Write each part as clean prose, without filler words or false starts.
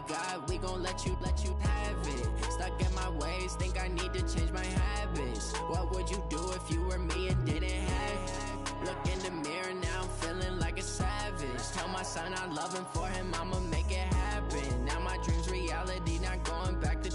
got, we gon' let you have it. Stuck in my ways, think I need to change my habits. What would you do if you were me and didn't have it? Look in the mirror, now I'm feeling like a savage. Tell my son I love him, for him I'ma make it happen. Now my dream's reality, not going back to.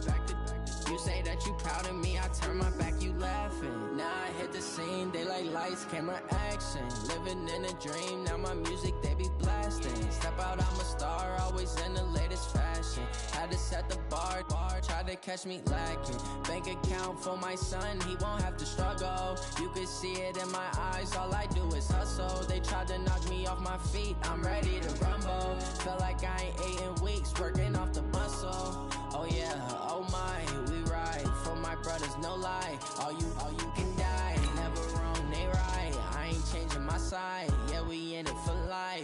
You say that you proud of me, I turn my back, you laughing. Now I hit the scene, they like lights, camera, action. Living in a dream, now my music, they be blasting. Step out, I'm a star, always in the latest fashion. Had to set the bar, try to catch me lacking. Bank account for my son, he won't have to struggle. You can see it in my eyes, all I do is hustle. They tried to knock me off my feet, I'm ready to rumble. Feel like I ain't ate in weeks, working off the muscle. Oh yeah, oh my, we ride for my brothers, no lie. All you can die, never wrong, they right. I ain't changing my side, yeah, we in it for life.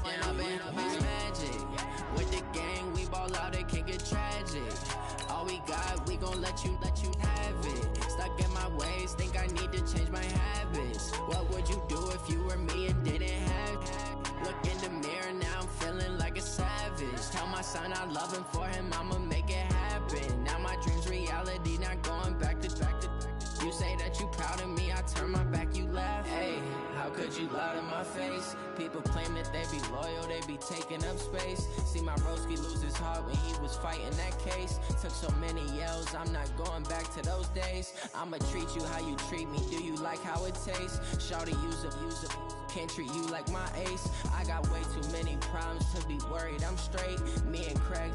And I've been magic. With the gang, we ball out, it can get tragic. All we got, we gon' let you have it. Stuck in my ways, think I need to change my habits. What would you do if you were me and didn't have it? Look in the mirror, now I'm feeling like a savage. Tell my son I love him, for him I'ma make it happen. Now my dream's reality, not going back to. You say that you proud of me, I turn my back, you laugh. Hey, how could you lie to my face? People claim that they be loyal, they be taking up space. See my broski lose his heart when he was fighting that case. Took so many yells, I'm not going back to those days. I'ma treat you how you treat me, do you like how it tastes? Shawty, use up, can't treat you like my ace. I got way too many problems to be worried, I'm straight. Me and Craig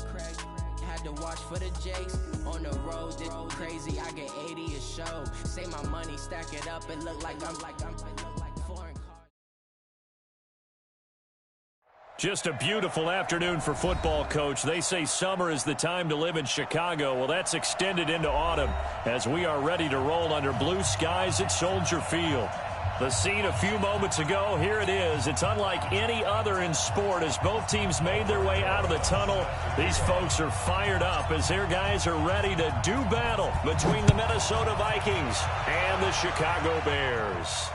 had to watch for the Jakes. On the road, did crazy, I get 80 a show. Say my money, stack it up, it look like I'm foreign cars. Just a beautiful afternoon for football, Coach. They say summer is the time to live in Chicago. Well, that's extended into autumn as we are ready to roll under blue skies at Soldier Field. The scene a few moments ago, here it is. It's unlike any other in sport as both teams made their way out of the tunnel. These folks are fired up as their guys are ready to do battle between the Minnesota Vikings and the Chicago Bears.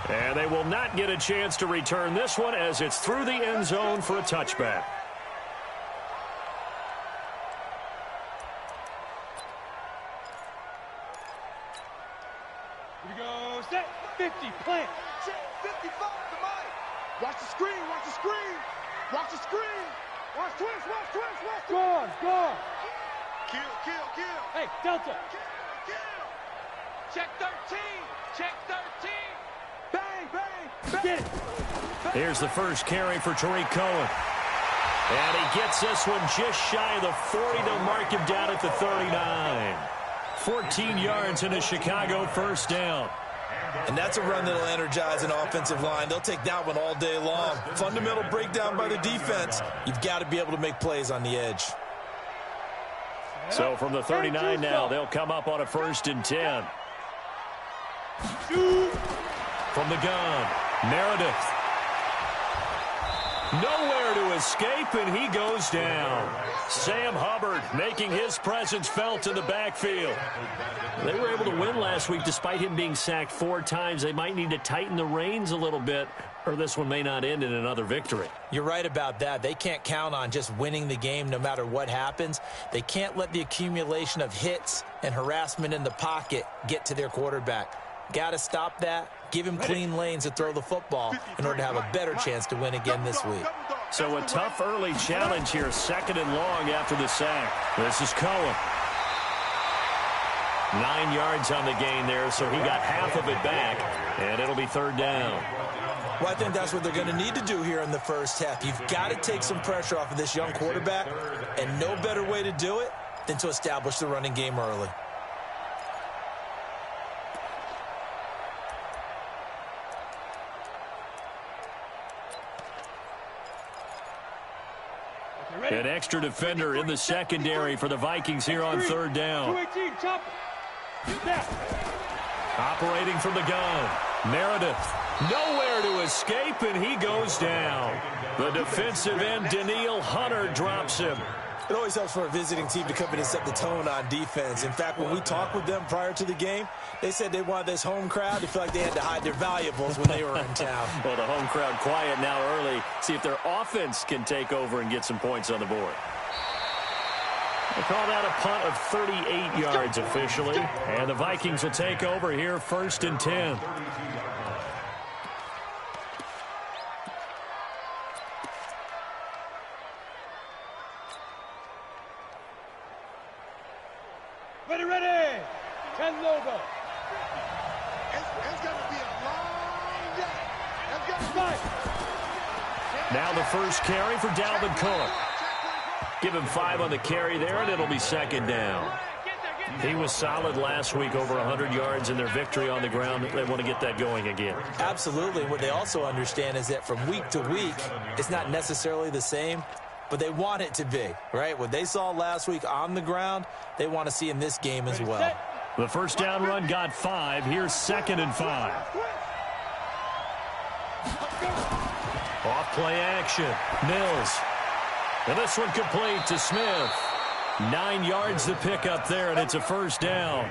And they will not get a chance to return this one as it's through the end zone for a touchback. Here we go, set, 50, plant. Set, 55, the mic. Watch the screen, watch the screen. Watch the screen. Watch twist, watch twist, watch twist. Gone. Kill. Hey, Delta. Kill. Check 13, check 13. Bang. Get it. Here's the first carry for Tariq Cohen. And he gets this one just shy of the 40 to mark him down at the 39. 14 yards in a Chicago first down. And that's a run that'll energize an offensive line. They'll take that one all day long. Fundamental breakdown by the defense. You've got to be able to make plays on the edge. So from the 39 now, they'll come up on a 1st and 10. From the gun, Meredith. Nowhere to escape, and he goes down. Sam Hubbard making his presence felt in the backfield. They were able to win last week despite him being sacked 4 times. They might need to tighten the reins a little bit, or this one may not end in another victory. You're right about that. They can't count on just winning the game no matter what happens. They can't let the accumulation of hits and harassment in the pocket get to their quarterback. Got to stop that. Give him clean lanes to throw the football in order to have a better chance to win again this week. So a tough early challenge here, 2nd and long after the sack. This is Cohen. 9 yards on the gain there, so he got half of it back, and it'll be 3rd down. Well, I think that's what they're going to need to do here in the first half. You've got to take some pressure off of this young quarterback, and no better way to do it than to establish the running game early. An extra defender in the secondary for the Vikings here on 3rd down. Operating from the gun, Meredith. Nowhere to escape, and he goes down. The defensive end, Daniil Hunter, drops him. It always helps for a visiting team to come in and set the tone on defense. In fact, when we talked with them prior to the game, they said they wanted this home crowd to feel like they had to hide their valuables when they were in town. Well, the home crowd quiet now early. See if their offense can take over and get some points on the board. They call that a punt of 38 yards officially. And the Vikings will take over here 1st and 10. Ready. 10 logo. It's going to be a long day. It's going to be. Now the first carry for Dalvin Cook. Give him 5 on the carry there, and it'll be 2nd down. He was solid last week, over 100 yards in their victory on the ground. They want to get that going again. Absolutely. What they also understand is that from week to week, it's not necessarily the same, but they want it to be, right? What they saw last week on the ground, they want to see in this game as well. The first down run got 5. Here's 2nd and 5. Off play action. Mills. And this one complete to Smith. 9 yards to pick up there, and it's a first down.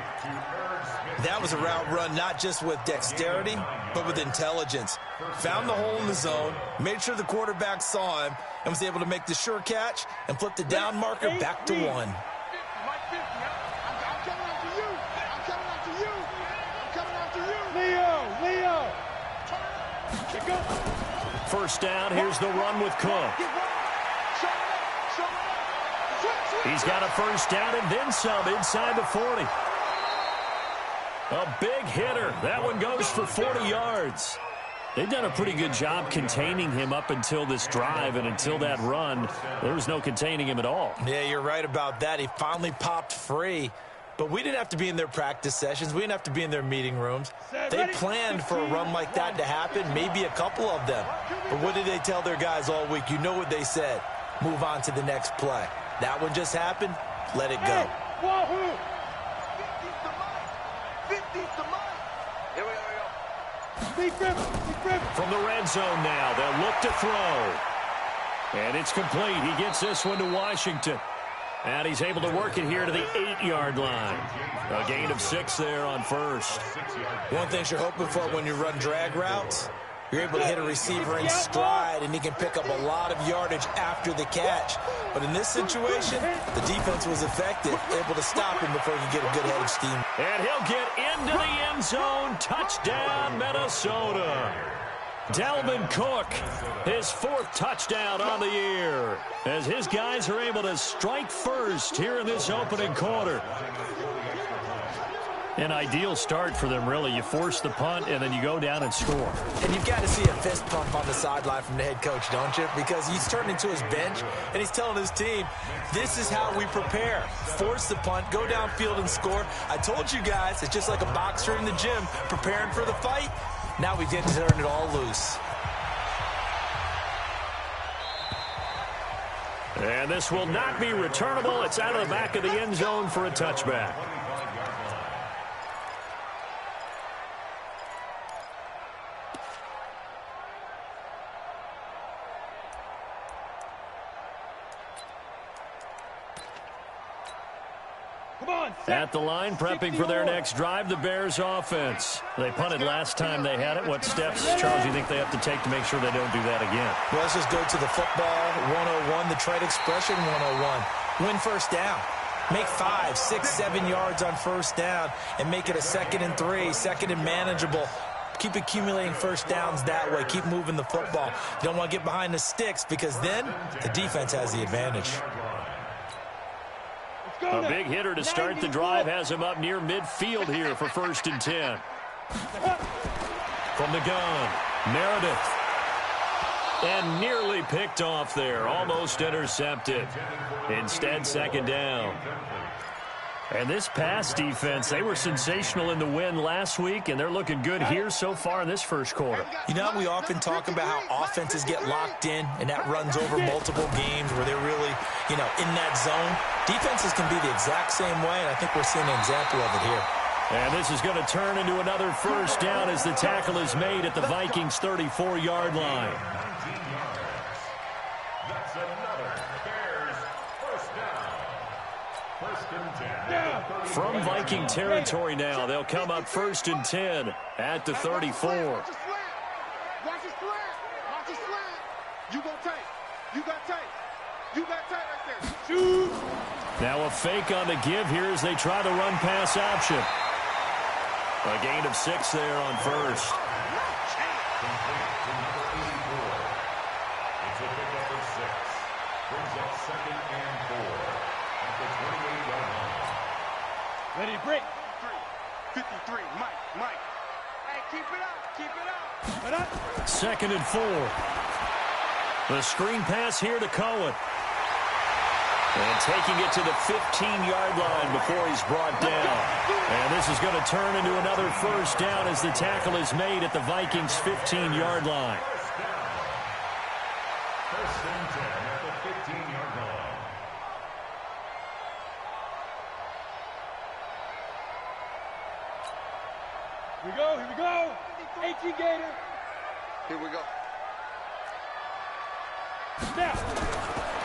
That was a route run not just with dexterity, but with intelligence. Found the hole in the zone, made sure the quarterback saw him, and was able to make the sure catch and flip the down marker back to 1. I'm coming after you. I'm coming after you. I'm coming after you. Leo. First down, here's the run with Cook. He's got a first down and then some inside the 40. A big hitter. That one goes for 40 yards. They've done a pretty good job containing him up until this drive, and until that run, there was no containing him at all. Yeah, you're right about that. He finally popped free. But we didn't have to be in their practice sessions. We didn't have to be in their meeting rooms. They planned for a run like that to happen, maybe a couple of them. But what did they tell their guys all week? You know what they said. Move on to the next play. That one just happened. Let it go. Wahoo! From the red zone now, they'll look to throw. And it's complete. He gets this one to Washington. And he's able to work it here to the 8-yard line. A gain of 6 there on first. One thing you're hoping for when you run drag routes, you're able to hit a receiver in stride, and he can pick up a lot of yardage after the catch. But in this situation, the defense was effective, able to stop him before he could get a good head of steam. And he'll get into the end zone. Touchdown, Minnesota. Dalvin Cook, his 4th touchdown on the year, as his guys are able to strike first here in this opening quarter. An ideal start for them, really. You force the punt, and then you go down and score. And you've got to see a fist pump on the sideline from the head coach, don't you? Because he's turning to his bench, and he's telling his team, this is how we prepare. Force the punt, go downfield and score. I told you guys, it's just like a boxer in the gym preparing for the fight. Now we get to turn it all loose. And this will not be returnable. It's out of the back of the end zone for a touchback. At the line, prepping for their next drive, the Bears offense. They punted last time they had it. What steps, Charles, do you think they have to take to make sure they don't do that again? Well, let's just go to the football 101, the trade expression 101. Win first down. Make 5, 6, 7 yards on first down and make it a 2nd and 3, 2nd and manageable. Keep accumulating first downs that way. Keep moving the football. You don't want to get behind the sticks because then the defense has the advantage. A big hitter to start the drive has him up near midfield here for 1st and 10. From the gun, Meredith. And nearly picked off there, almost intercepted. Instead, 2nd down. And this pass defense, they were sensational in the win last week, and they're looking good here so far in this first quarter. You know, we often talk about how offenses get locked in, and that runs over multiple games where they're really, in that zone. Defenses can be the exact same way, and I think we're seeing an example of it here. And this is going to turn into another first down as the tackle is made at the Vikings' 34-yard line. From Viking territory now, they'll come up 1st and 10 at the 34. Watch it slant. Watch it slant. You gonna take. You got take. You got take right there. Shoot. Now a fake on the give here as they try to run pass option. A gain of 6 there on 1st. It's a pickup of 6. Brings up 2nd and 4 at the 28-yard line. Ready to break. 53. Mike. Hey, keep it up. Keep it up. 2nd and 4. The screen pass here to Cohen. And taking it to the 15-yard line before he's brought down. And this is going to turn into another 1st down as the tackle is made at the Vikings' 15-yard line. 1st and 10 at the 15-yard line. Here we go. 18 Gator. Here we go. Snap.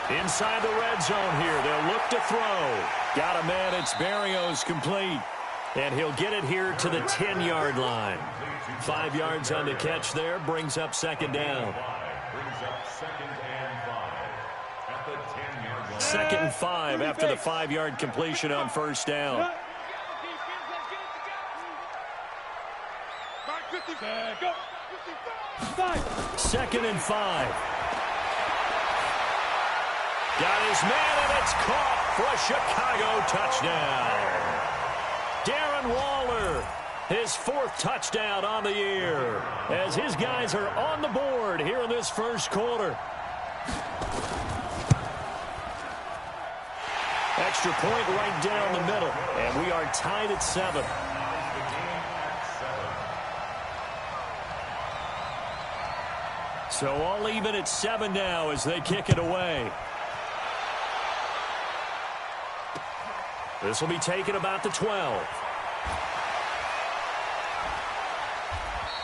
Inside the red zone here. They'll look to throw. Got a man. It's Berrios complete. And he'll get it here to the 10-yard line. 5 yards on the catch there. Brings up 2nd down. Brings up 2nd and 5 at the 10-yard line. 2nd and 5 after the 5-yard completion on 1st down. 2nd and 5. Got his man, and it's caught for a Chicago touchdown. Darren Waller, his 4th touchdown on the year, as his guys are on the board here in this 1st quarter. Extra point right down the middle, and we are tied at 7. So all even at 7 now as they kick it away. This will be taken about the 12.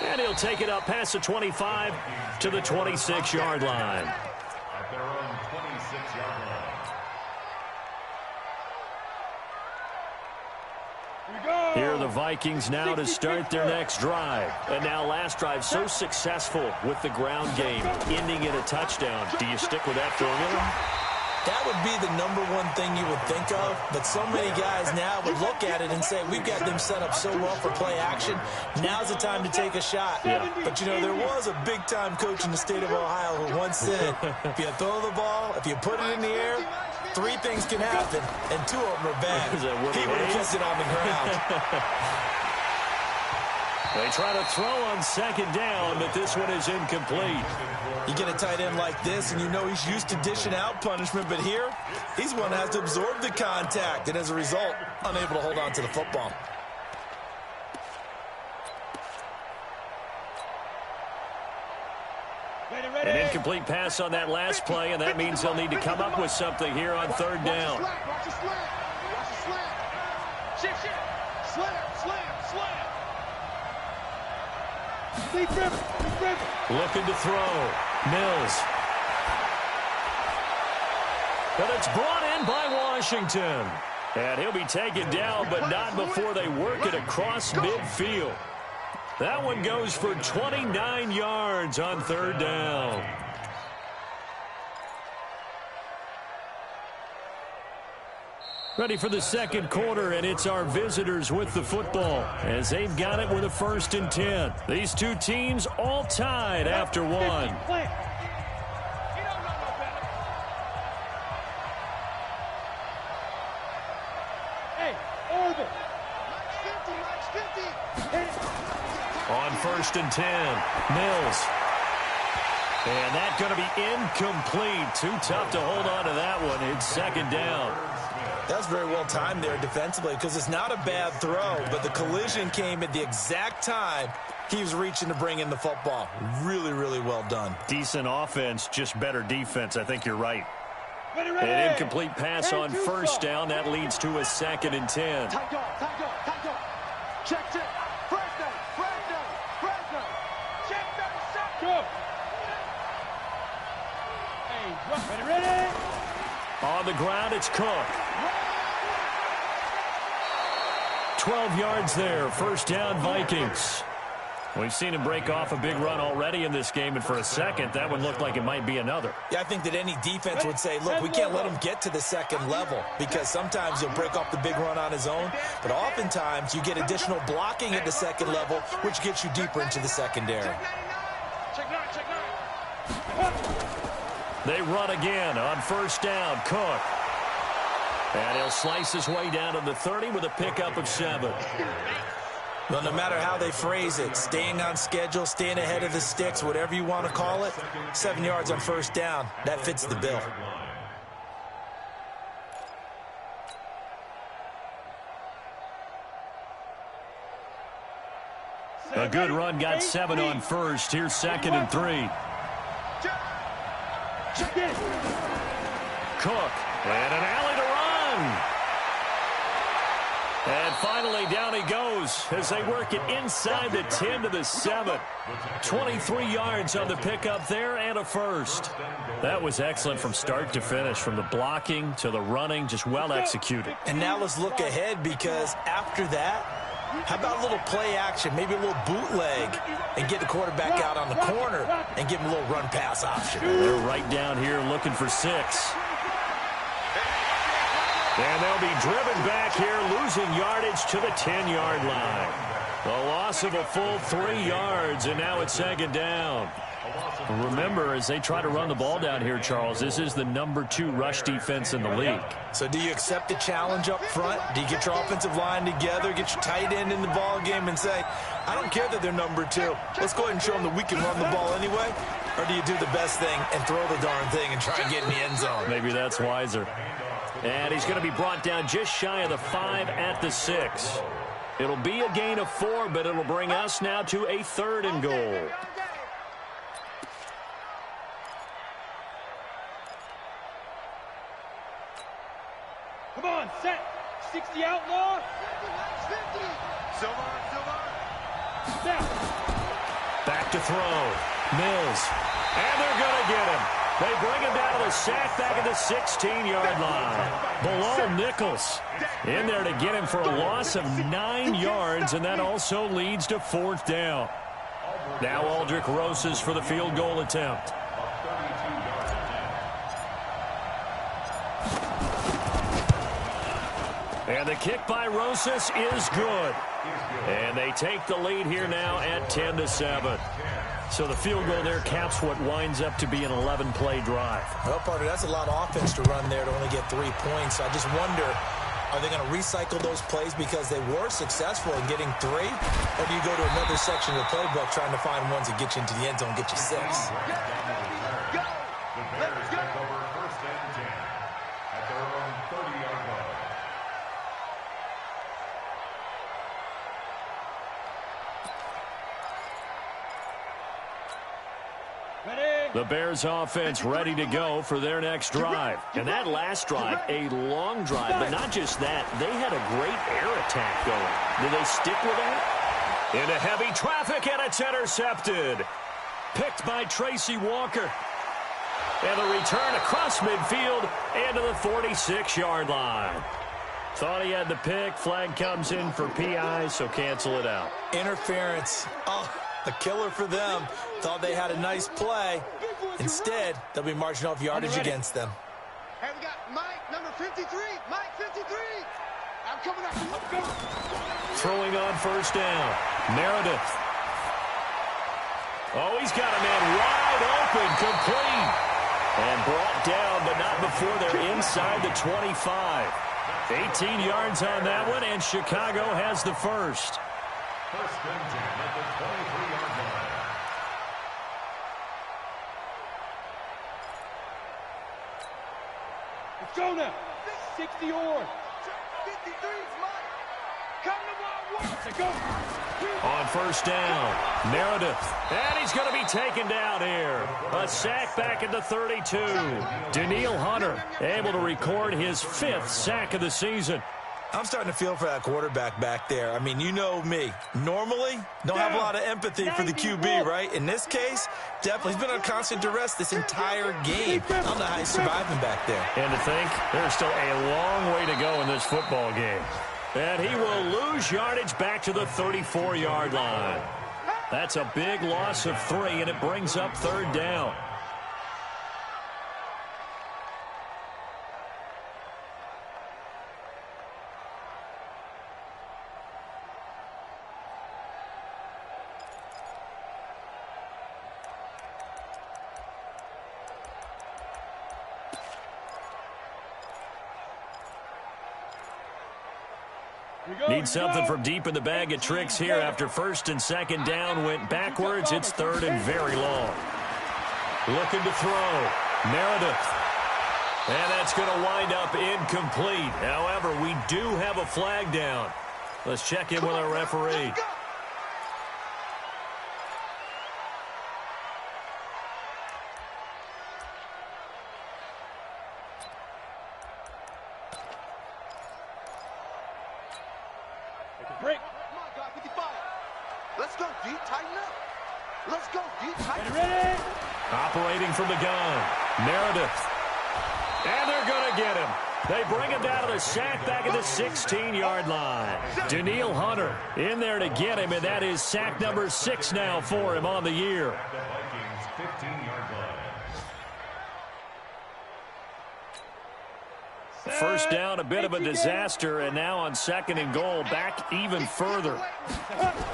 And he'll take it up past the 25 to the 26-yard line. At their own 26-yard line. Here are the Vikings now to start their next drive. And now last drive so successful with the ground game, ending in a touchdown. Do you stick with that formula? That would be the #1 thing you would think of, but so many guys now would look at it and say, we've got them set up so well for play action. Now's the time to take a shot. Yeah. But, you know, there was a big-time coach in the state of Ohio who once said, if you throw the ball, if you put it in the air, 3 things can happen, and 2 of them are bad. He would have kissed it on the ground. They try to throw on 2nd down, but this one is incomplete. You get a tight end like this, and you know he's used to dishing out punishment, but here, he's one that has to absorb the contact, and as a result, unable to hold on to the football. An incomplete pass on that last play, and that means they'll need to come up with something here on 3rd down. Watch it slant. Watch it slant. Shit. Slam. Deep rip. Looking to throw. Mills. But it's brought in by Washington. And he'll be taken down, but not before they work it across midfield. That one goes for 29 yards on 3rd down. Ready for the 2nd quarter, and it's our visitors with the football as they've got it with a 1st and 10. These 2 teams all tied after 1. On 1st and 10, Mills. And that's going to be incomplete. Too tough to hold on to that one. It's 2nd down. That's very well timed there defensively because it's not a bad throw, but the collision came at the exact time he was reaching to bring in the football. Really, really well done. Decent offense, just better defense. I think you're right. An incomplete pass on 1st down. That leads to a 2nd and 10. Tight dog. Check. Fresno. Check that. Go. Hey, ready. On the ground, it's Cook. 12 yards there. First down, Vikings. We've seen him break off a big run already in this game, and for a second, that one looked like it might be another. Yeah, I think that any defense would say, look, we can't let him get to the second level, because sometimes he'll break off the big run on his own, but oftentimes you get additional blocking at the second level, which gets you deeper into the secondary. They run again on first down. Cook. And he'll slice his way down to the 30 with a pickup of 7. Well, no matter how they phrase it, staying on schedule, staying ahead of the sticks, whatever you want to call it, 7 yards on first down, that fits the bill. A good run, got 7 on first. Here's 2nd and 3. Cook, and an alley to run. And finally, down he goes as they work it inside the 10 to the 7. 23 yards on the pickup there and a first. That was excellent from start to finish, from the blocking to the running, just well executed. And now let's look ahead, because after that, how about a little play action, maybe a little bootleg, and get the quarterback out on the corner and give him a little run-pass option. They're right down here looking for 6. And they'll be driven back here, losing yardage to the 10-yard line. The loss of a full 3 yards, and now it's 2nd down. Remember, as they try to run the ball down here, Charles, this is the number 2 rush defense in the league. So do you accept the challenge up front? Do you get your offensive line together, get your tight end in the ball game and say, I don't care that they're number 2. Let's go ahead and show them that we can run the ball anyway? Or do you do the best thing and throw the darn thing and try and get in the end zone? Maybe that's wiser. And he's going to be brought down just shy of the 5 at the 6. It'll be a gain of 4, but it'll bring us now to a 3rd and goal. Come on, set. 60 outlaw. 50. Silver. Back to throw. Mills. And they're going to get him. They bring him down to the sack back at the 16-yard line. Below Nichols in there to get him for a loss of 9 yards, and that also leads to 4th down. Now Aldrich Rosas for the field goal attempt. And the kick by Rosas is good. And they take the lead here now at 10 to 7. So the field goal there caps what winds up to be an 11-play drive. Well, partner, that's a lot of offense to run there to only get 3 points. I just wonder, are they going to recycle those plays because they were successful in getting 3? Or do you go to another section of the playbook trying to find ones that get you into the end zone, get you 6? The Bears offense ready to go for their next drive. And that last drive, a long drive, but not just that. They had a great air attack going. Do they stick with that? Into heavy traffic, and it's intercepted. Picked by Tracy Walker. And the return across midfield and to the 46-yard line. Thought he had the pick. Flag comes in for PI, so cancel it out. Interference. Oh, a killer for them. Thought they had a nice play. Instead, they'll be marching off yardage against them. Hey, we got Mike, number 53. Mike, 53. I'm coming up. Let's go. Throwing on first down. Meredith. Oh, he's got a man wide open, complete. And brought down, but not before they're inside the 25. 18 yards on that one, and Chicago has the first. First and 10 at the 23-yard line. Let's go now. 60 yards. 53's Mike. Come to one. Let's go. On first down, Meredith. And he's going to be taken down here. A sack back at the 32. Daniil Hunter able to record his 5th sack of the season. I'm starting to feel for that quarterback back there. I mean, you know me. Normally, don't have a lot of empathy for the QB, right? In this case, definitely. He's been under constant duress this entire game. I don't know how he's surviving back there. And to think, there's still a long way to go in this football game. And he will lose yardage back to the 34-yard line. That's a big loss of 3, and it brings up 3rd down. Need something from deep in the bag of tricks here after 1st and 2nd down went backwards. It's 3rd and very long. Looking to throw. Meredith. And that's going to wind up incomplete. However, we do have a flag down. Let's check in with our referee. Break. Come on, guys, 55. Let's go deep, tighten up. Let's go deep, tighten up. Ready? Operating from the gun. Meredith. And they're going to get him. They bring him down to the sack back at the 16-yard line. Daniil Hunter in there to get him, and that is sack number 6 now for him on the year. First down, a bit of a disaster, and now on 2nd and goal, back even further.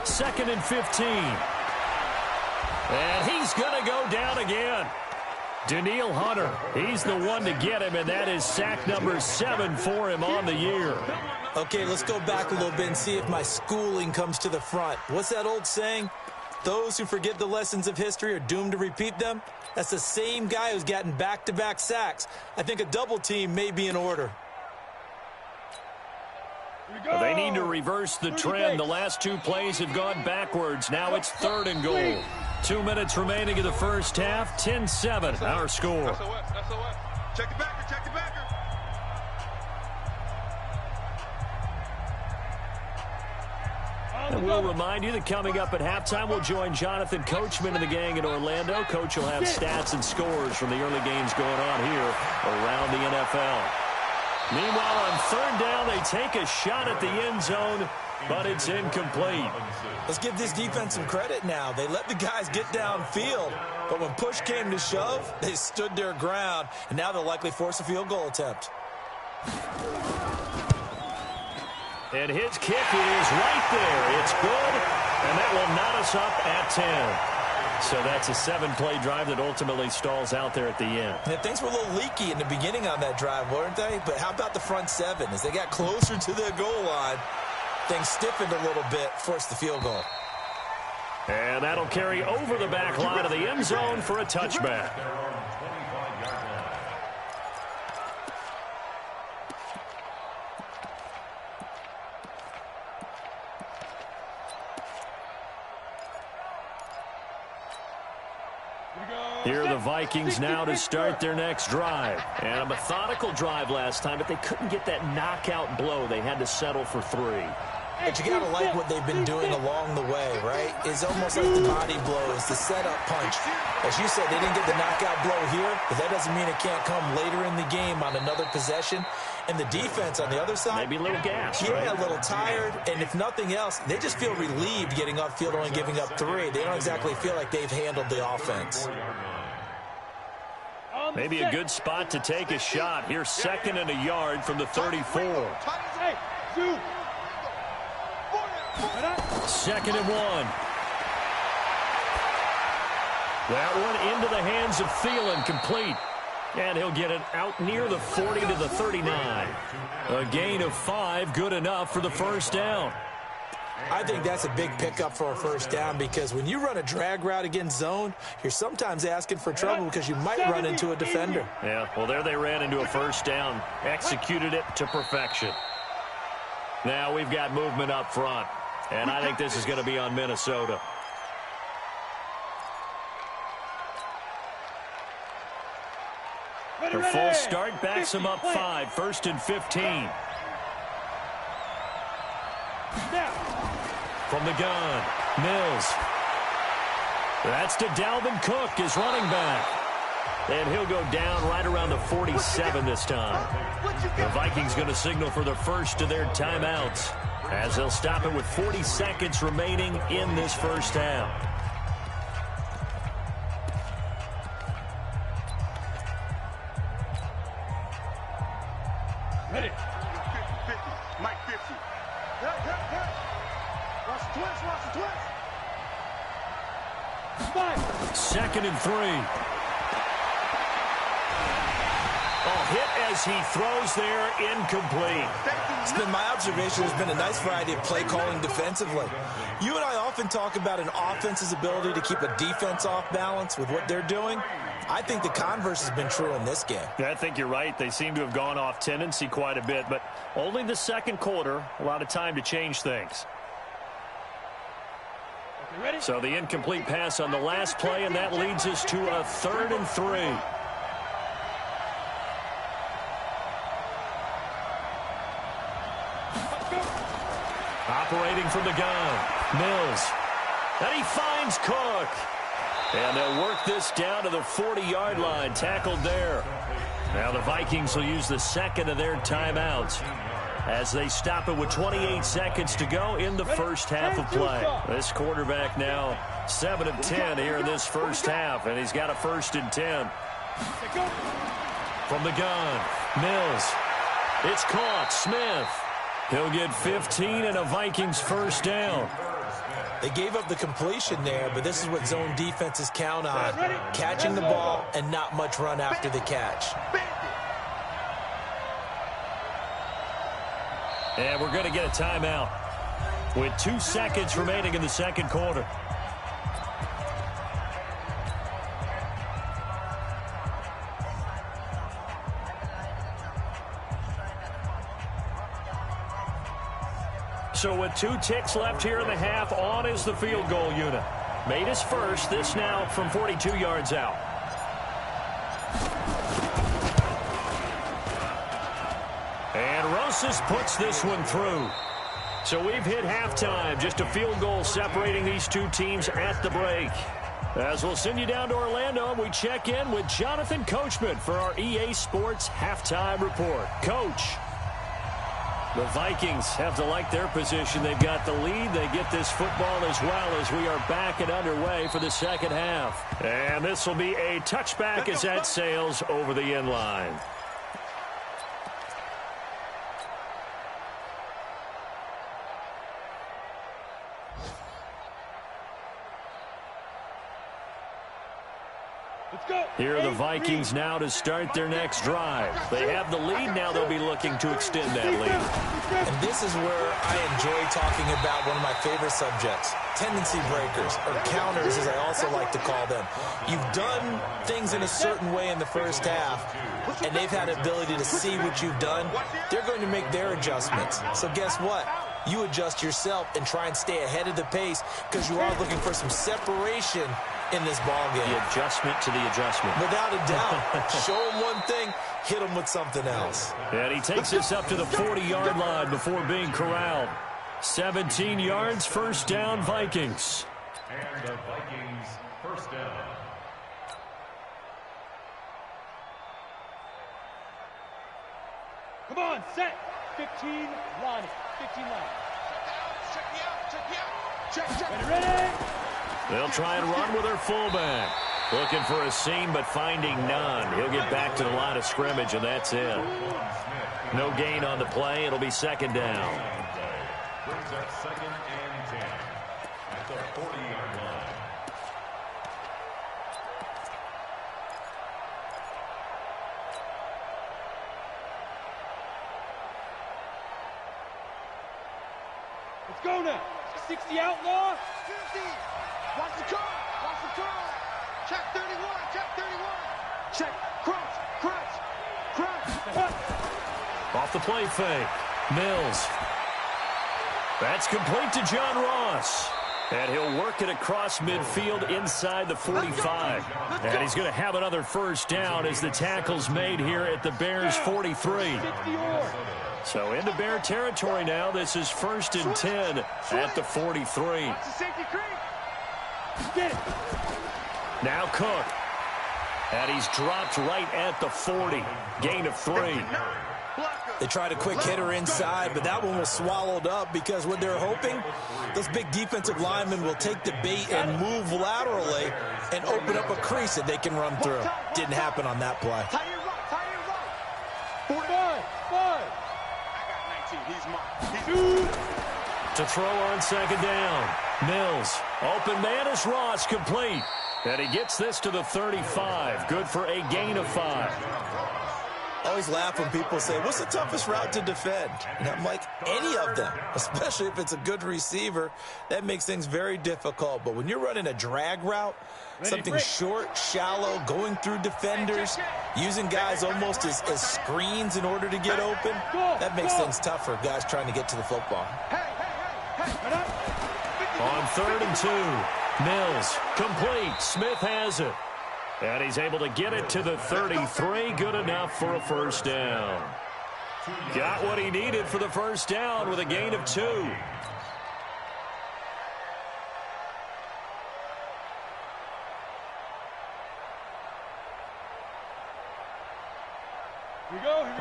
2nd and 15. And he's going to go down again. Daniil Hunter, he's the one to get him, and that is sack number 7 for him on the year. Okay, let's go back a little bit and see if my schooling comes to the front. What's that old saying? Those who forget the lessons of history are doomed to repeat them. That's the same guy who's gotten back-to-back sacks. I think a double team may be in order. Well, they need to reverse the trend. The last 2 plays have gone backwards. Now it's 3rd and goal. 2 minutes remaining in the first half. 10-7, our score. Check the backer, check the backer. And we'll remind you that coming up at halftime, we'll join Jonathan Coachman and the gang in Orlando. Coach will have stats and scores from the early games going on here around the NFL. Meanwhile, on 3rd down, they take a shot at the end zone, but it's incomplete. Let's give this defense some credit now. They let the guys get downfield, but when push came to shove, they stood their ground, and now they'll likely force a field goal attempt. And his kick is right there. It's good, and that will knot us up at 10. So that's a 7-play drive that ultimately stalls out there at the end. Yeah, things were a little leaky in the beginning on that drive, weren't they? But how about the front 7? As they got closer to the goal line, things stiffened a little bit, forced the field goal. And that'll carry over the back line of the end zone for a touchback. Here are the Vikings now to start their next drive. And a methodical drive last time, but they couldn't get that knockout blow. They had to settle for 3. But you got to like what they've been doing along the way, right? It's almost like the body blows, the setup punch. As you said, they didn't get the knockout blow here, but that doesn't mean it can't come later in the game on another possession. And the defense on the other side, maybe a little gas, yeah, right? A little tired. And if nothing else, they just feel relieved getting upfield, only giving up 3. They don't exactly feel like they've handled the offense. Maybe a good spot to take a shot. Here's 2nd and a yard from the 34. 2nd and 1. That one into the hands of Thielen, complete. And he'll get it out near the 40 to the 39. A gain of 5, good enough for the first down. I think that's a big pickup for a first down, because when you run a drag route against zone, you're sometimes asking for trouble because you might run into a defender. Yeah, well, there they ran into a first down. Executed it to perfection. Now we've got movement up front, and I think this is going to be on Minnesota. The full start backs them up 5, 1st and 15. From the gun, Mills. That's to Dalvin Cook, his running back. And he'll go down right around the 47 this time. The Vikings going to signal for the first of their timeouts, as they'll stop it with 40 seconds remaining in this first half. Ready. 50. Mike 50. Watch the twist, watch the twist. Second and 3. Hit as he throws there, incomplete. It's been my observation there's been a nice variety of play calling defensively. You and I often talk about an offense's ability to keep a defense off balance with what they're doing. I think the converse has been true in this game. Yeah, I think you're right. They seem to have gone off tendency quite a bit, but only the second quarter, a lot of time to change things. Ready? So the incomplete pass on the last play, and that leads us to a 3rd and 3. Operating from the gun, Mills. And he finds Cook. And they'll work this down to the 40-yard line, tackled there. Now the Vikings will use the second of their timeouts as they stop it with 28 seconds to go in the first half of play. This quarterback now 7 of 10 here in this first half, and he's got a 1st and 10. From the gun, Mills. It's caught, Smith. He'll get 15 and a Vikings first down. They gave up the completion there, but this is what zone defenses count on. Catching the ball and not much run after the catch. And we're going to get a timeout with 2 seconds remaining in the second quarter. So with 2 ticks left here in the half, on is the field goal unit. Made his first, this now from 42 yards out. And Rosas puts this one through. So we've hit halftime, just a field goal separating these two teams at the break. As we'll send you down to Orlando, we check in with Jonathan Coachman for our EA Sports Halftime Report. Coach. The Vikings have to like their position. They've got the lead. They get this football as well as we are back and underway for the second half. And this will be a touchback as that sails over the end line. Here are the Vikings now to start their next drive. They have the lead. Now they'll be looking to extend that lead. And this is where I enjoy talking about one of my favorite subjects, tendency breakers, or counters as I also like to call them. You've done things in a certain way in the first half, and they've had the ability to see what you've done. They're going to make their adjustments. So guess what? You adjust yourself and try and stay ahead of the pace because you are looking for some separation in this ball game. The adjustment to the adjustment. Without a doubt. Show him one thing, hit him with something else. And he takes us up to the 40-yard line before being corralled. 17 yards, first down, Vikings. And the Vikings first down. Come on, set. 15, line. 15 line. Check. Ready. They'll try and run with their fullback. Looking for a seam, but finding none. He'll get back to the line of scrimmage, and that's it. No gain on the play. It'll be second down. Brings up 2nd and 10 at the 40-yard line. Let's go now. 60 outlaw. 50. Watch the car. Watch the car. Check 31. Check 31. Check. Crunch. Off the play fake. Mills. That's complete to John Ross. And he'll work it across midfield inside the 45. And he's going to have another first down as the tackle's made here at the Bears 43. So into Bear territory now. This is 1st and 10 at the 43. Now Cook. And he's dropped right at the 40. Gain of 3. They tried a quick hitter inside, but that one was swallowed up because what they're hoping, those big defensive linemen will take the bait and move laterally and open up a crease that they can run through. Didn't happen on that play. To throw on 2nd down. Mills. Open man is Ross, complete. And he gets this to the 35. Good for a gain of 5. Always laugh when people say, what's the toughest route to defend? And I'm like, any of them, especially if it's a good receiver. That makes things very difficult. But when you're running a drag route, something short, shallow, going through defenders, using guys almost as screens in order to get open, that makes things tough for guys trying to get to the football. On 3rd and 2, Mills, complete. Smith has it. And he's able to get it to the 33. Good enough for a first down. Got what he needed for the first down with a gain of 2.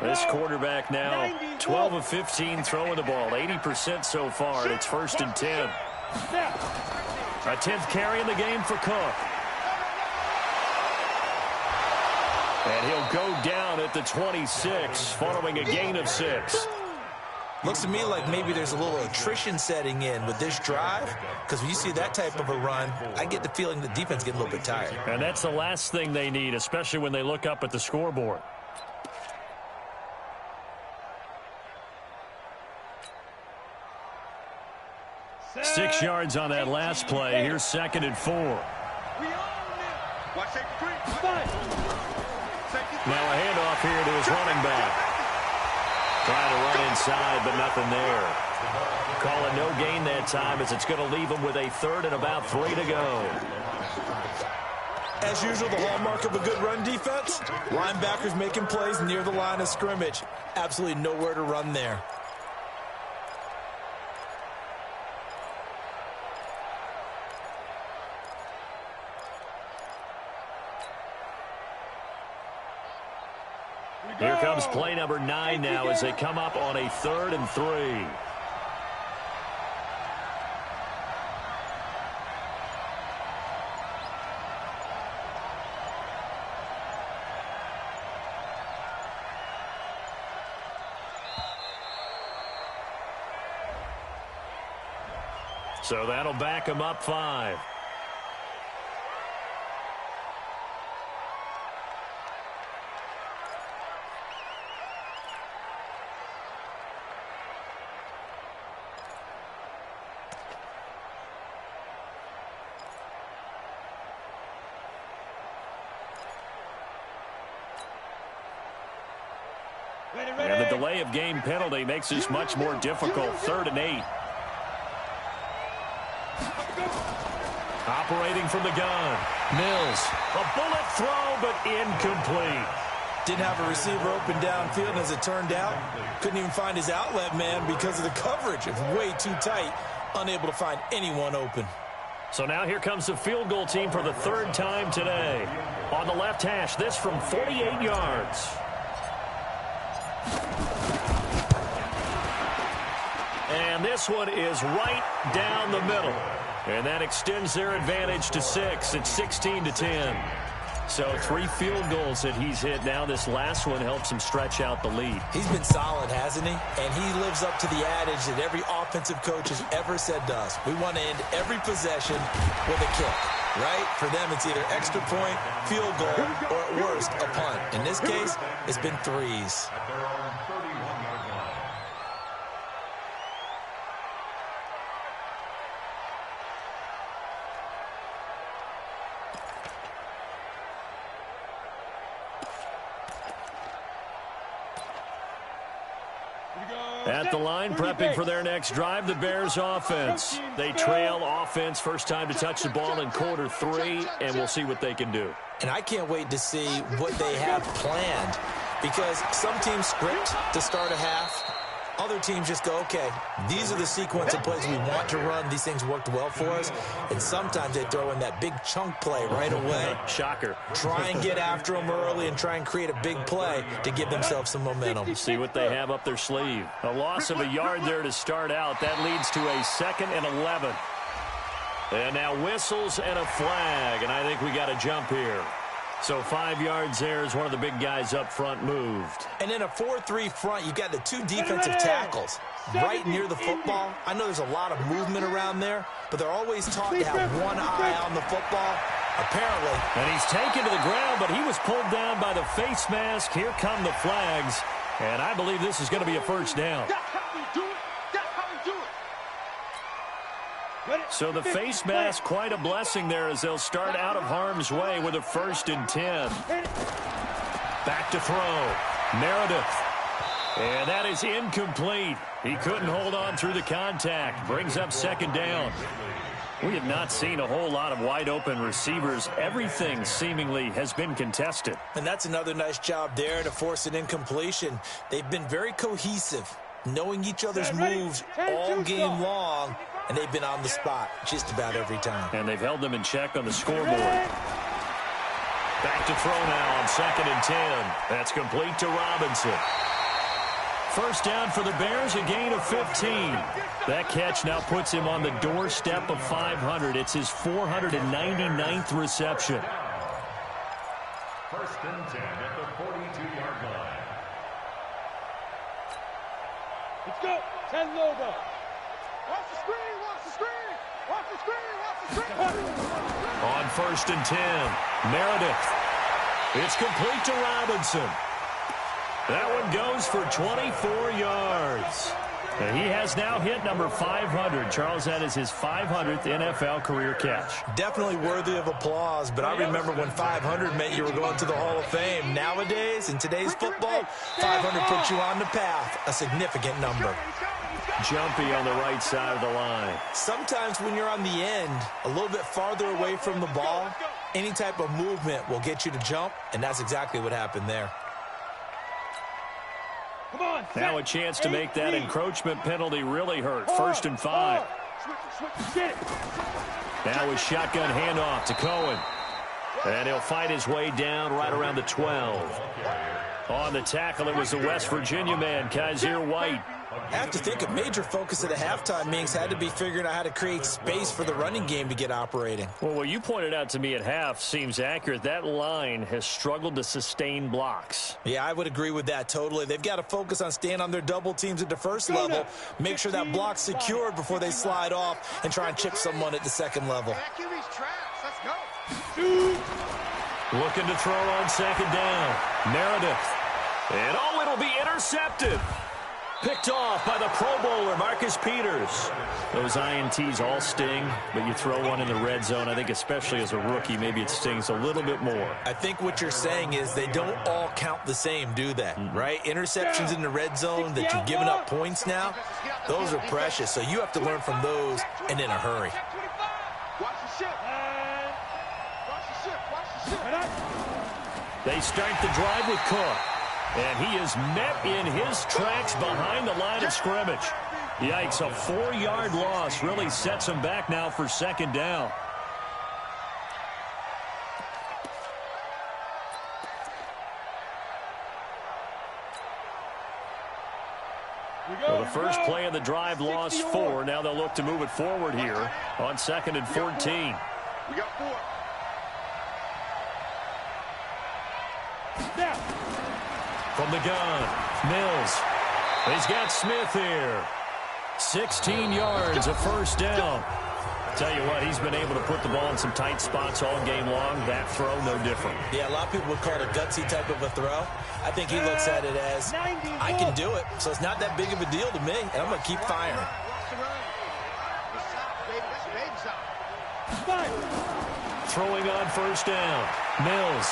This quarterback now 12 of 15 throwing the ball, 80% so far, and it's 1st and 10. A 10th carry in the game for Cook. And he'll go down at the 26 following a gain of 6. Looks to me like maybe there's a little attrition setting in with this drive, because when you see that type of a run, I get the feeling the defense getting a little bit tired. And that's the last thing they need, especially when they look up at the scoreboard. Six yards on that last play. Here's 2nd and 4. Now a handoff here to his running back. Trying to run inside, but nothing there. Calling no gain that time as it's going to leave him with a 3rd and about 3 to go. As usual, the hallmark of a good run defense, linebackers making plays near the line of scrimmage. Absolutely nowhere to run there. Here comes play number 9 now as they come up on a 3rd and 3. So that'll back him up 5. And the delay of game penalty makes this much more difficult. 3rd and 8. Operating from the gun. Mills. A bullet throw, but incomplete. Didn't have a receiver open downfield, and as it turned out, couldn't even find his outlet man because of the coverage. It was way too tight. Unable to find anyone open. So now here comes the field goal team for the 3rd time today. On the left hash, this from 48 yards. And this one is right down the middle. And that extends their advantage to 6. It's 16 to 10. So 3 field goals that he's hit now. This last one helps him stretch out the lead. He's been solid, hasn't he? And he lives up to the adage that every offensive coach has ever said to us. We want to end every possession with a kick, right? For them, it's either extra point, field goal, or at worst, a punt. In this case, it's been 3s. At the line, prepping for their next drive, the Bears offense. They trail offense, first time to touch the ball in quarter 3, and we'll see what they can do. And I can't wait to see what they have planned, because some teams script to start a half. Other teams just go, okay, these are the sequence of plays we want to run. These things worked well for us. And sometimes they throw in that big chunk play right away. Shocker. Try and get after them early and try and create a big play to give themselves some momentum. See what they have up their sleeve. A loss of a yard there to start out. That leads to a 2nd and 11. And now whistles and a flag. And I think we got a jump here. So 5 yards there as one of the big guys up front moved. And in a 4-3 front, you've got the 2 defensive tackles right near the football. I know there's a lot of movement around there, but they're always taught to have one eye on the football, apparently. And he's taken to the ground, but he was pulled down by the face mask. Here come the flags. And I believe this is going to be a first down. So the face mask, quite a blessing there as they'll start out of harm's way with a 1st and 10. Back to throw. Meredith. And that is incomplete. He couldn't hold on through the contact. Brings up 2nd down. We have not seen a whole lot of wide open receivers. Everything seemingly has been contested. And that's another nice job there to force an incompletion. They've been very cohesive, knowing each other's moves all game long. And they've been on the spot just about every time. And they've held them in check on the scoreboard. Back to throw now on 2nd and 10. That's complete to Robinson. First down for the Bears, a gain of 15. That catch now puts him on the doorstep of 500. It's his 499th reception. 1st and 10 at the 42-yard line. Let's go. 10 logo. Watch the screen, watch the screen, watch the screen, watch the screen. On 1st and 10, Meredith. It's complete to Robinson. That one goes for 24 yards. And he has now hit number 500. Charles, that is his 500th NFL career catch. Definitely worthy of applause, but I remember when 500 meant you were going to the Hall of Fame. Nowadays, in today's football, 500 puts you on the path, a significant number. Jumpy on the right side of the line. Sometimes when you're on the end, a little bit farther away from the ball, any type of movement will get you to jump, and that's exactly what happened there. Now a chance to make that encroachment penalty really hurt. 1st and 5. Now a shotgun handoff to Cohen. And he'll fight his way down right around the 12. On the tackle, it was the West Virginia man, Kaiser White. I have to think a major focus of the halftime meetings had to be figuring out how to create space for the running game to get operating. Well, what you pointed out to me at half seems accurate. That line has struggled to sustain blocks. Yeah, I would agree with that totally. They've got to focus on staying on their double teams at the first level, make sure that block's secured before they slide off and try and chip someone at the second level. Looking to throw on 2nd down. Meredith. And oh, it'll be intercepted. Picked off by the Pro Bowler, Marcus Peters. Those INTs all sting, but you throw one in the red zone, I think especially as a rookie, maybe it stings a little bit more. I think what you're saying is they don't all count the same, do they? Right? Interceptions in the red zone that you've given up points now, those are precious. So you have to learn from those and in a hurry. They start the drive with Cook. And he is met in his tracks behind the line of scrimmage. Yikes, a 4-yard loss really sets him back now for 2nd down. Well, the first play of the drive lost 4. Now they'll look to move it forward here on 2nd and 14. We got 4. From the gun, Mills. He's got Smith here. 16 yards, a 1st down. Tell you what, he's been able to put the ball in some tight spots all game long. That throw, no different. Yeah, a lot of people would call it a gutsy type of a throw. I think he looks at it as, I can do it, so it's not that big of a deal to me, and I'm going to keep firing. Throwing on 1st down. Mills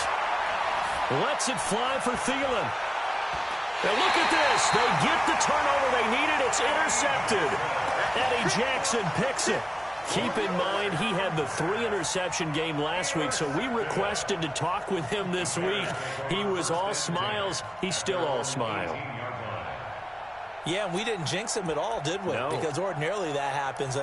lets it fly for Thielen. And look at this. Yes, they get the turnover they needed. It's intercepted. Eddie Jackson picks it. Keep in mind, he had the 3-interception game last week, so we requested to talk with him this week. He was all smiles. He's still all smile. Yeah, and we didn't jinx him at all, did we? No. Because ordinarily that happens.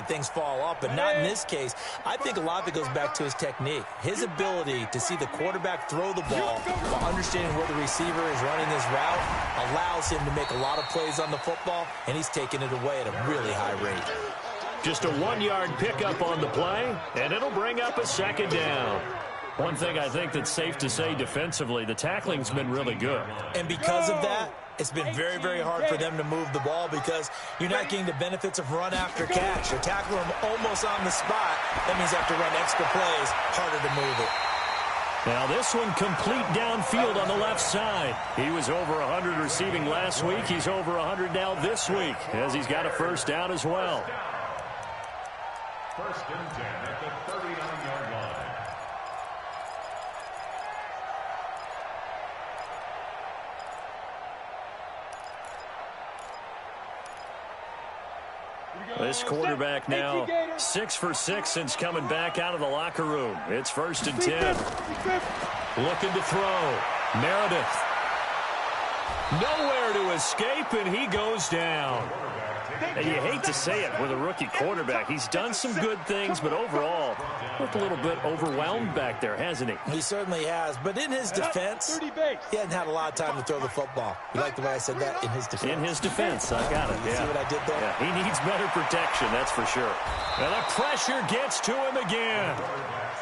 Things fall off, but not in this case. I think a lot of it goes back to his technique. His ability to see the quarterback throw the ball while understanding where the receiver is running his route allows him to make a lot of plays on the football, and he's taking it away at a really high rate. Just a 1-yard pickup on the play, and it'll bring up a second down. One thing I think that's safe to say defensively, the tackling's been really good. And because of that, it's been very, very hard for them to move the ball because you're not getting the benefits of run after catch. You're tackling them almost on the spot. That means you have to run extra plays, harder to move it. Now this one complete downfield on the left side. He was over 100 receiving last week. He's over 100 now this week as he's got a first down as well. First and 10 at the 39-yard line. This quarterback now 6 for 6 since coming back out of the locker room. It's first and 10. Looking to throw. Meredith. Nowhere to escape, and he goes down. And you hate to say it with a rookie quarterback. He's done some good things, but overall, looked a little bit overwhelmed back there, hasn't he? He certainly has. But in his defense, he hasn't had a lot of time to throw the football. You like the way I said that? In his defense. In his defense. I got it. You see what I did there? Yeah, he needs better protection, that's for sure. And the pressure gets to him again.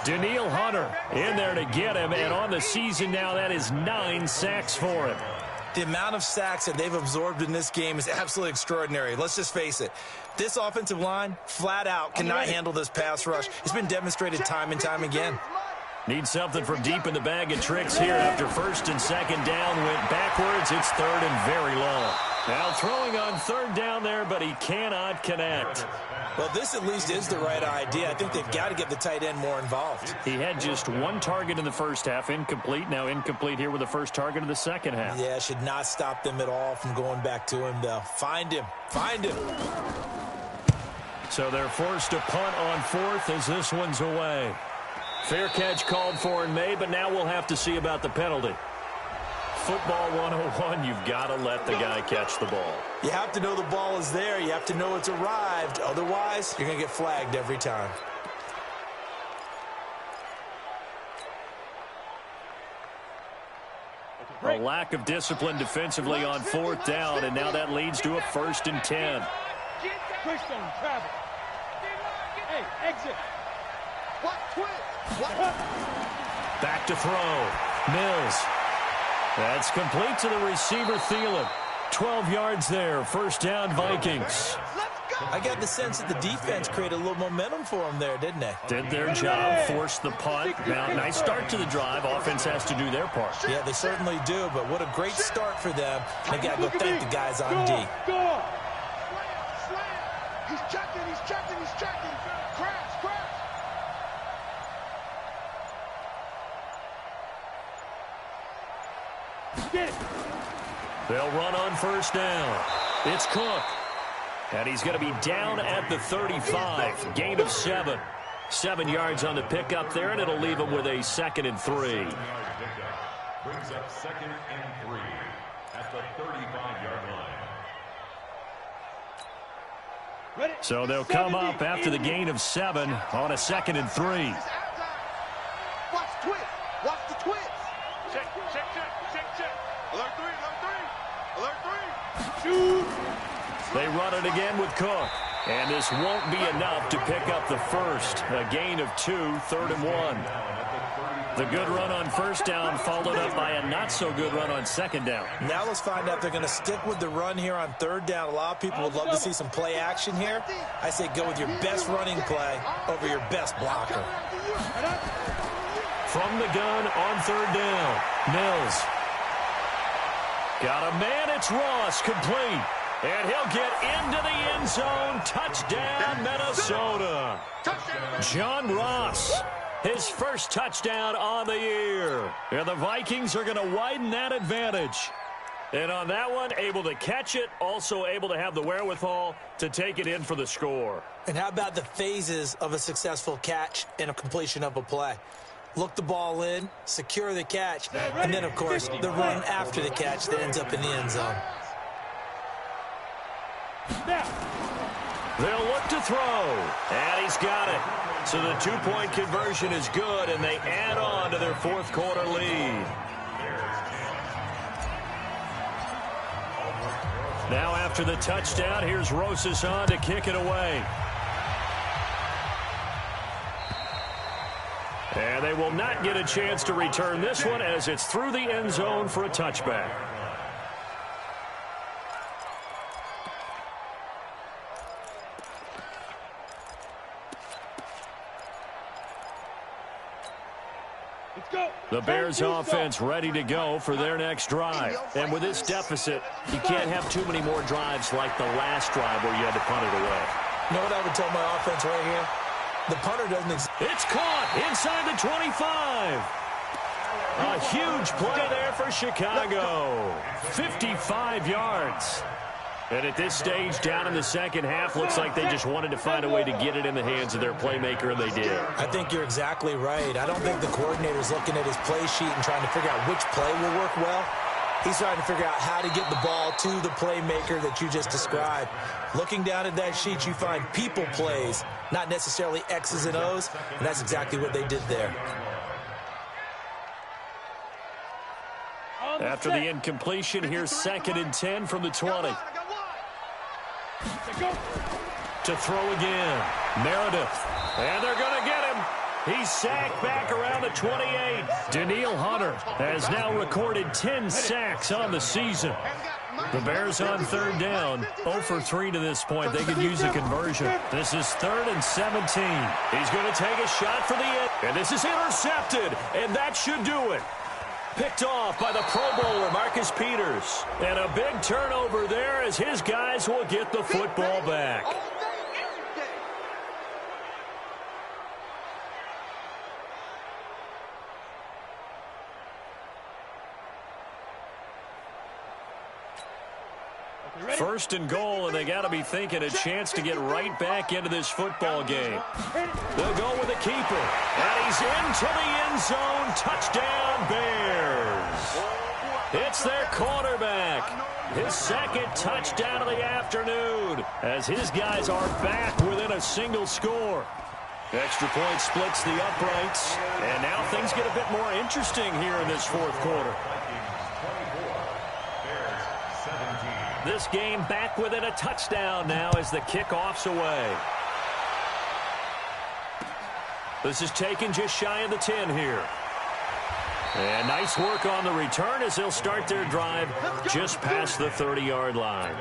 Daniil Hunter in there to get him, and on the season now, that is 9 sacks for him. The amount of sacks that they've absorbed in this game is absolutely extraordinary. Let's just face it. This offensive line, flat out, cannot handle this pass rush. It's been demonstrated time and time again. Need something from deep in the bag of tricks here after first and second down. Went backwards. It's third and very long. Now throwing on third down there, but he cannot connect. Well, this at least is the right idea. I think they've got to get the tight end more involved. He had just one target in the first half, incomplete. Now incomplete here with the first target of the second half. Yeah, should not stop them at all from going back to him, though. Find him. Find him. So they're forced to punt on fourth as this one's away. Fair catch called for and made, but now we'll have to see about the penalty. Football 101, you've got to let the guy catch the ball. You have to know the ball is there. You have to know it's arrived. Otherwise, you're going to get flagged every time. A lack of discipline defensively on fourth down, and now that leads to a first and 10. Push on travel. Hey, exit. What? Twist. Back to throw. Mills. That's complete to the receiver, Thielen. 12 yards there. First down, Vikings. I got the sense that the defense created a little momentum for them there, didn't they? Did their job, forced the punt. Now, nice start to the drive. Offense has to do their part. Yeah, they certainly do, but what a great start for them. They got to go thank the guys on D. He's checking. Crash. Get it. They'll run on first down. It's Cook. And he's going to be down at the 35. Gain of 7. 7 yards on the pickup there, and it'll leave him with a 2nd and 3. Brings up 2nd and 3 at the 35-yard line. So they'll come up after the gain of 7 on a 2nd and 3. Watch the twist. Check. Alert 3. Shoot. They run it again with Cook. And this won't be enough to pick up the first. A gain of 2, 3rd and 1. The good run on first down followed up by a not-so-good run on second down. Now let's find out if they're going to stick with the run here on third down. A lot of people would love to see some play action here. I say go with your best running play over your best blocker. From the gun on third down, Mills. Got a man, it's Ross, complete. And he'll get into the end zone. Touchdown, Minnesota. John Ross, his first touchdown on the year. And the Vikings are going to widen that advantage. And on that one, able to catch it, also able to have the wherewithal to take it in for the score. And how about the phases of a successful catch and a completion of a play? Look the ball in, secure the catch, and then, of course, the run after the catch that ends up in the end zone. They'll look to throw, and he's got it. So the two-point conversion is good, and they add on to their fourth quarter lead. Now after the touchdown, here's Rosas on to kick it away. And they will not get a chance to return this one as it's through the end zone for a touchback. The Bears offense ready to go for their next drive. And with this deficit, you can't have too many more drives like the last drive where you had to punt it away. You know what I would tell my offense right here? The punter doesn't exist. It's caught inside the 25. A huge play there for Chicago. 55 yards. And at this stage, down in the second half, looks like they just wanted to find a way to get it in the hands of their playmaker, and they did. I think you're exactly right. I don't think the coordinator's looking at his play sheet and trying to figure out which play will work well. He's trying to figure out how to get the ball to the playmaker that you just described. Looking down at that sheet, you find people plays, not necessarily X's and O's, and that's exactly what they did there. After the incompletion, here's 2nd and 10 from the 20. To throw again. Meredith. And they're going to get him. He's sacked back around the 28. Danielle Hunter has now recorded 10 sacks on the season. The Bears on 3rd down. 0 for 3 to this point. They could use a conversion. This is 3rd and 17. He's going to take a shot for the end. And this is intercepted. And that should do it. Picked off by the Pro Bowler, Marcus Peters. And a big turnover there as his guys will get the football back. First and goal, and they got to be thinking a chance to get right back into this football game. They'll go with the keeper, and he's into the end zone. Touchdown, Bears. It's their quarterback. His 2nd touchdown of the afternoon as his guys are back within a single score. Extra point splits the uprights, and now things get a bit more interesting here in this 4th quarter. This game back within a touchdown now as the kickoff's away. This is taken just shy of the 10 here. And nice work on the return as they'll start their drive just past the 30-yard line.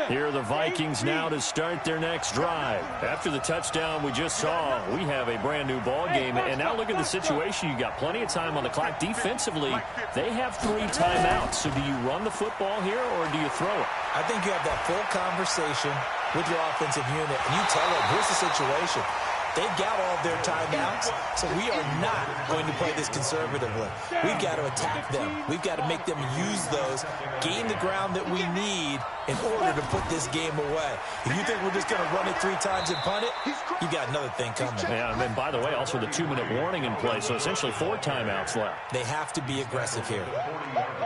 Here are the Vikings now to start their next drive. After the touchdown we just saw, we have a brand new ball game. And now look at the situation. You got plenty of time on the clock. Defensively, they have 3 timeouts. So do you run the football here or do you throw it? I think you have that full conversation with your offensive unit, and you tell them, here's the situation. They've got all of their timeouts, so we are not going to play this conservatively. We've got to attack them. We've got to make them use those, gain the ground that we need in order to put this game away. If you think we're just going to run it 3 times and punt it, you got another thing coming. Yeah, and then, by the way, also the 2-minute warning in play, so essentially 4 timeouts left. They have to be aggressive here.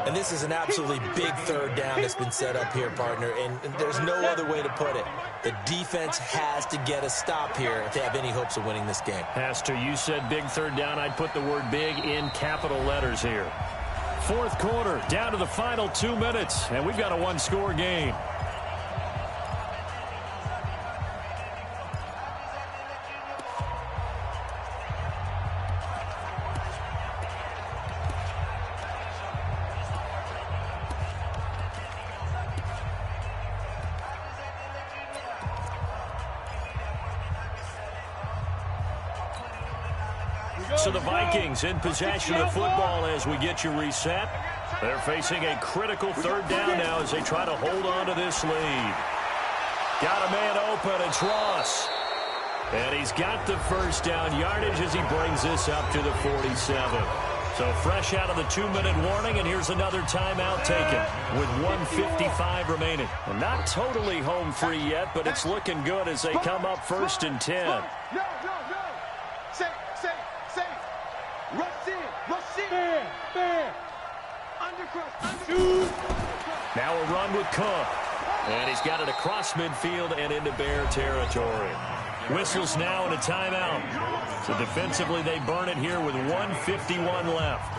And this is an absolutely big 3rd down that's been set up here, partner, and there's no other way to put it. The defense has to get a stop here if they have any hopes of winning this game. Has to. You said big 3rd down. I'd put the word big in capital letters here. 4th quarter, down to the final 2 minutes, and we've got a 1-score game. So the Vikings in possession of the football as we get you reset. They're facing a critical 3rd down now as they try to hold on to this lead. Got a man open. It's Ross. And he's got the first down yardage as he brings this up to the 47. So fresh out of the 2-minute warning, and here's another timeout taken with 1:55 remaining. Well, not totally home free yet, but it's looking good as they come up 1st and 10. No. Safe. Rush in. Fair. Undercross. Now a run with Cook. And he's got it across midfield and into Bear territory. Whistles now and a timeout. So defensively they burn it here with 1:51 left.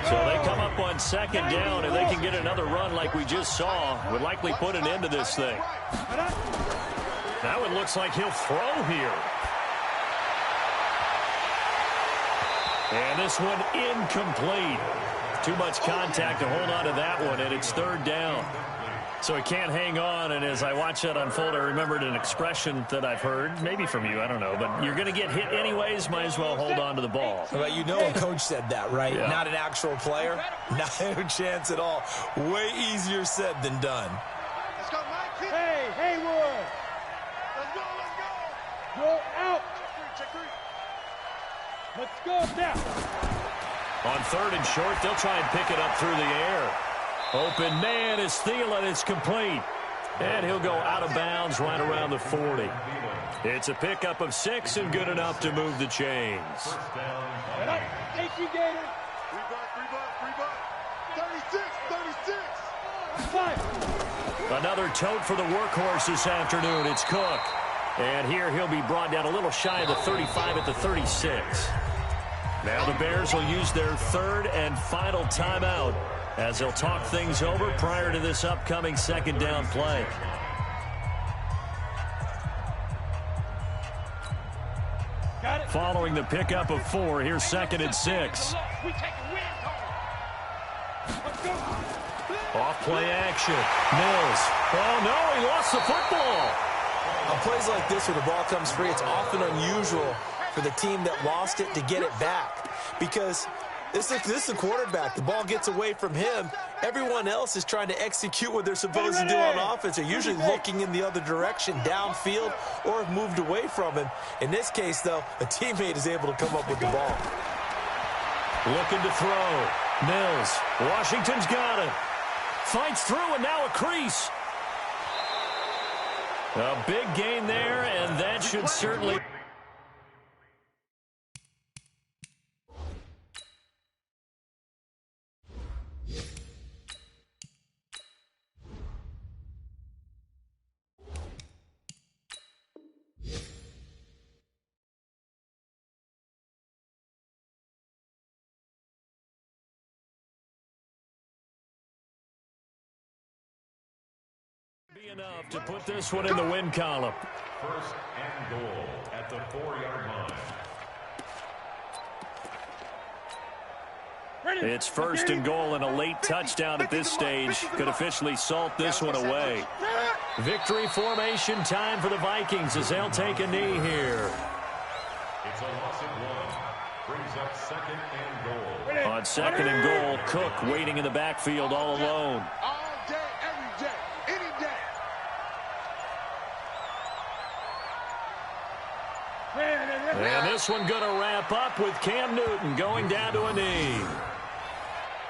So they come up on 2nd down, and they can get another run like we just saw. Would likely put an end to this thing. That one looks like he'll throw here. And this one incomplete. Too much contact to hold on to that one, and it's 3rd down. So he can't hang on, and as I watch that unfold, I remembered an expression that I've heard, maybe from you, I don't know, but you're going to get hit anyways, might as well hold on to the ball. Well, you know a coach said that, right? Yeah. Not an actual player. Not a chance at all. Way easier said than done. Let's go, Mike. Hey, Haywood. Let's go. Go out. Check 3. Let's go down. On 3rd and short, they'll try and pick it up through the air. Open man is Thielen. It's complete. And he'll go out of bounds right around the 40. It's a pickup of 6 and good enough to move the chains. Thank you, Gator. 36. Another tote for the workhorse this afternoon. It's Cook. And here he'll be brought down a little shy of the 35 at the 36. Now the Bears will use their 3rd and final timeout as they'll talk things over prior to this upcoming 2nd down play. Following the pickup of 4, here's 2nd and 6. Off play action. Mills. Oh, no, he lost the football. On plays like this where the ball comes free, it's often unusual for the team that lost it to get it back, because this is the quarterback. The ball gets away from him. Everyone else is trying to execute what they're supposed to do on offense. They're usually looking in the other direction, downfield, or have moved away from him. In this case, though, a teammate is able to come up with the ball. Looking to throw. Mills. Washington's got it. Fights through, and now a crease. A big gain there, and that should certainly... be enough to put this one in the win column. 1st and goal at the 4-yard line. It's 1st and goal, and a late touchdown at this stage could officially salt this one away. Victory formation time for the Vikings as they'll take a knee here. It's a loss of 1. Brings up 2nd and goal. On 2nd and goal, Cook waiting in the backfield all alone. All day, every day, any day. And this one going to wrap up with Cam Newton going down to a knee.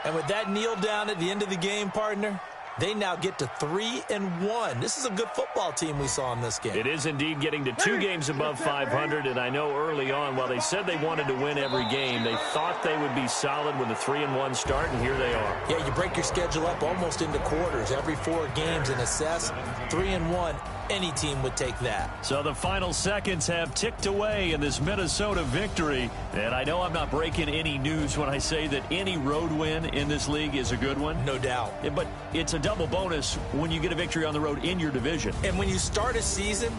And with that kneel down at the end of the game, partner, they now get to 3-1. This is a good football team we saw in this game. It is indeed getting to 2 games above 500, and I know early on, while they said they wanted to win every game, they thought they would be solid with a 3-1 start, and here they are. Yeah, you break your schedule up almost into quarters, every 4 games, and assess 3-1. Any team would take that. So the final seconds have ticked away in this Minnesota victory. And I know I'm not breaking any news when I say that any road win in this league is a good one. No doubt. But it's a double bonus when you get a victory on the road in your division. And when you start a season,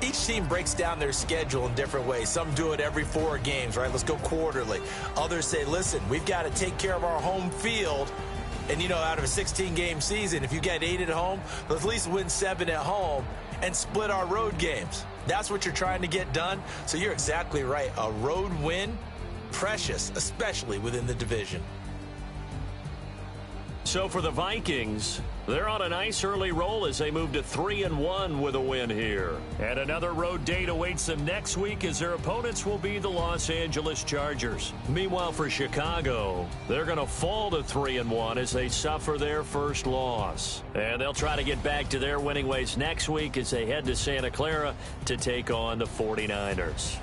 each team breaks down their schedule in different ways. Some do it every 4 games, right? Let's go quarterly. Others say, listen, we've got to take care of our home field. And, you know, out of a 16-game season, if you get 8 at home, let's at least win 7 at home and split our road games. That's what you're trying to get done. So you're exactly right. A road win, precious, especially within the division. So for the Vikings, they're on a nice early roll as they move to 3-1 with a win here. And another road date awaits them next week as their opponents will be the Los Angeles Chargers. Meanwhile, for Chicago, they're going to fall to 3-1 as they suffer their first loss. And they'll try to get back to their winning ways next week as they head to Santa Clara to take on the 49ers.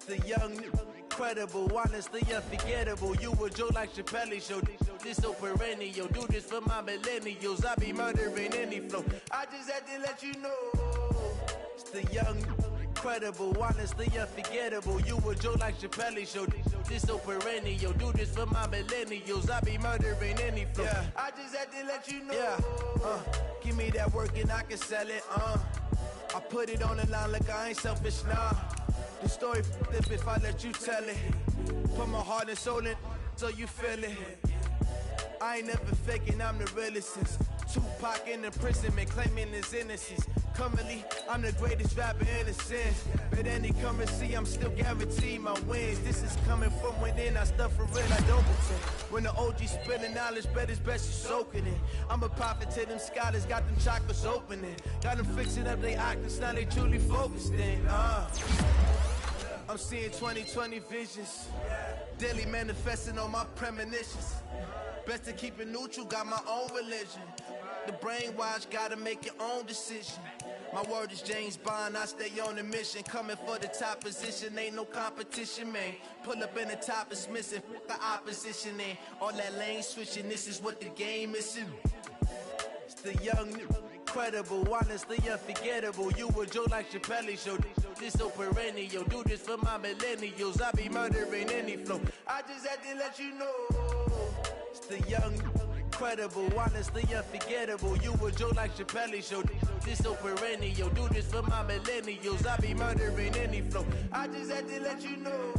The young, incredible, honestly unforgettable. You a Joe like Chappelle show. This so perennial. Do this for my millennials. I be murdering any flow. I just had to let you know. It's the young, incredible, honestly unforgettable. You a Joe like Chappelle show. This so perennial. Do this for my millennials. I be murdering any flow. Yeah. I just had to let you know. Yeah. Give me that work and I can sell it. I put it on the line like I ain't selfish, nah. The story flip if I let you tell it. Put my heart and soul in so you feel it. I ain't never faking, I'm the realest since Tupac in imprisonment, claiming his innocence. Currently, I'm the greatest rapper in a sense. But any currency, I'm still guaranteed my wins. This is coming from within, I stuff for real, I don't pretend. When the OG spilling knowledge, bet it's best you soaking it. I'm a prophet to them scholars, got them chakras opening. Got them fixing up they octaves, now they truly focused in. I'm seeing 2020 visions, daily manifesting on my premonitions. Best to keep it neutral, got my own religion. The brainwash, gotta make your own decision. My word is James Bond, I stay on a mission. Coming for the top position, ain't no competition, man. Pull up in the top is missing, the opposition in. All that lane switching, this is what the game is in. It's the young, incredible, honestly unforgettable. You a Joe like Chappelle show. This so perennial. Do this for my millennials. I be murdering any flow. I just had to let you know. It's the young, incredible, honestly unforgettable. You a Joe like Chappelle show. This so perennial. Do this for my millennials. I be murdering any flow. I just had to let you know.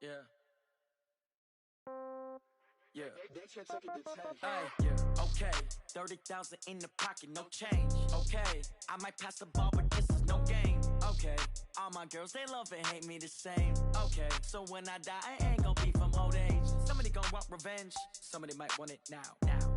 Yeah. Hey, yeah. Okay, 30,000 in the pocket, no change. Okay, I might pass the ball, but this is no game. Okay, all my girls, they love and hate me the same. Okay, so when I die, I ain't gon' be from old age. Somebody gon' want revenge, somebody might want it now.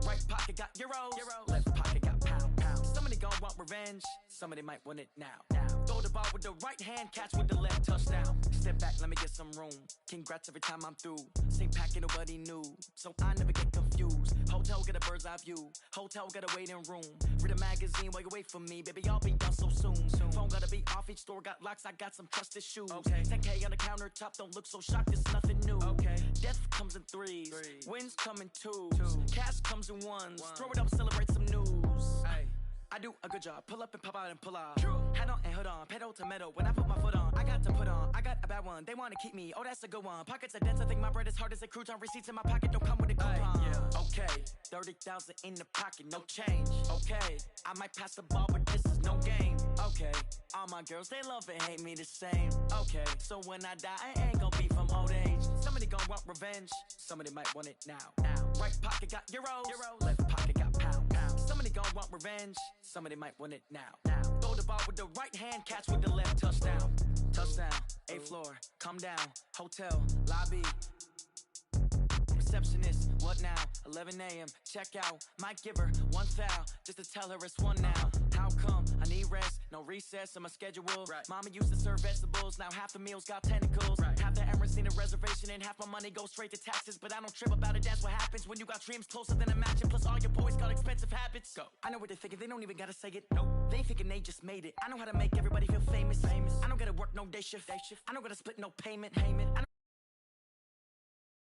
Right pocket got euros, left pocket got pound. Somebody gon' want revenge, somebody might want it now. Throw the ball with the right hand, catch with the left, touchdown. Step back, let me get some room. Congrats every time I'm through. Same packet, nobody knew, so I never get confused. Hotel get a bird's eye view, hotel got a waiting room. Read a magazine while you wait for me, baby, I'll be done so soon. Phone gotta be off, each store got locks, I got some trusted shoes. 10K on the countertop, don't look so shocked, it's nothing new. Death comes in threes, wins come in twos, cash comes in ones. Throw it up, celebrate some news. I do a good job, pull up and pop out and pull out. Head on and hood on, pedal to metal. When I put my foot on, I got to put on. I got a bad one, they wanna keep me, oh that's a good one. Pockets are dense, I think my bread is hard as a crouton. Receipts in my pocket don't come with a coupon. Okay, 30,000 in the pocket, no change. Okay, I might pass the ball, but this is no game. Okay, all my girls, they love and hate me the same. Okay, so when I die, I ain't gon' be from old age. Somebody gon' want revenge, somebody might want it now. Right pocket got euros, left pocket got pound. Somebody gon' want revenge, somebody might want it now. Throw the ball with the right hand, catch with the left, touchdown. Touchdown, 8th floor, come down, hotel, lobby. Receptionist, what now, 11 a.m., check out. Might give her one foul, just to tell her it's one now. How come? I need rest, no recess on my schedule. Right. Mama used to serve vegetables, now half the meals got tentacles. Right. Half the Emirates need a reservation and half my money goes straight to taxes. But I don't trip about it, that's what happens when you got dreams closer than a mansion. Plus all your boys got expensive habits. Go. I know what they're thinking, they don't even gotta say it. Nope. They thinking they just made it. I know how to make everybody feel famous. I don't gotta work no day shift. I don't gotta split no payment. I